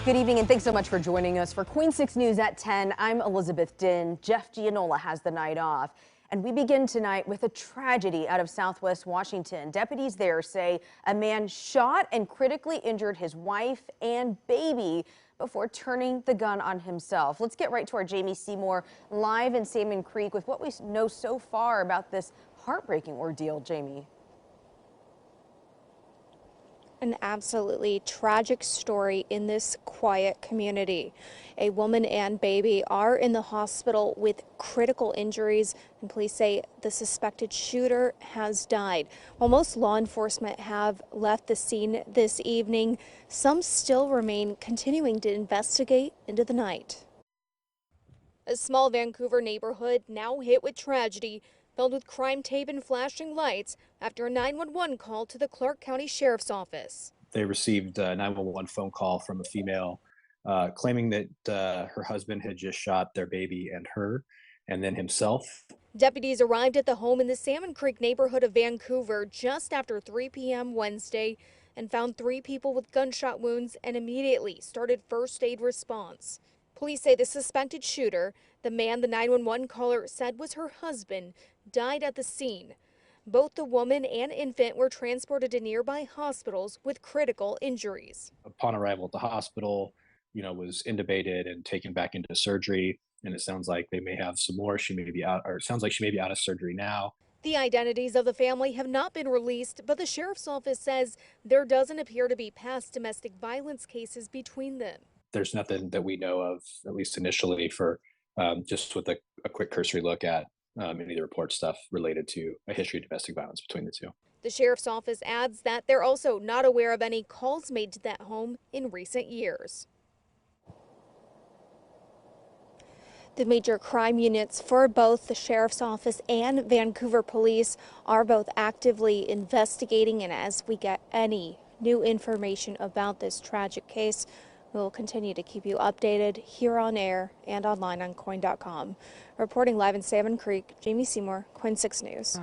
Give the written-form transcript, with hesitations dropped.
Good evening and thanks so much for joining us for Queen 6 News at 10. I'm Elizabeth Din. Jeff Gianola has the night off. And we begin tonight with a tragedy out of Southwest Washington. Deputies there say a man shot and critically injured his wife and baby before turning the gun on himself. Let's get right to our Jamie Seymour live in Salmon Creek with what we know so far about this heartbreaking ordeal. Jamie. An absolutely tragic story in this quiet community. A woman and baby are in the hospital with critical injuries, and police say the suspected shooter has died. While most law enforcement have left the scene this evening, some still remain continuing to investigate into the night. A small Vancouver neighborhood now hit with tragedy, filled with crime tape and flashing lights after a 911 call to the Clark County Sheriff's Office. They received a 911 phone call from a female claiming that her husband had just shot their baby and her, and then himself. Deputies arrived at the home in the Salmon Creek neighborhood of Vancouver just after 3 p.m. Wednesday and found 3 people with gunshot wounds and immediately started first aid response. Police say the suspected shooter, the man the 911 caller said was her husband, died at the scene. Both the woman and infant were transported to nearby hospitals with critical injuries. Upon arrival at the hospital, was intubated and taken back into surgery. And it sounds like they may have some more. She may be out, or it sounds like she may be out of surgery now. The identities of the family have not been released, but the sheriff's office says there doesn't appear to be past domestic violence cases between them. There's nothing that we know of, at least initially, for just with a quick cursory look at any of the report stuff related to a history of domestic violence between the two. The sheriff's office adds that they're also not aware of any calls made to that home in recent years. The major crime units for both the sheriff's office and Vancouver police are both actively investigating, and as we get any new information about this tragic case, we'll continue to keep you updated here on air and online on KOIN.com. Reporting live in Salmon Creek, Jamie Seymour, KOIN 6 News.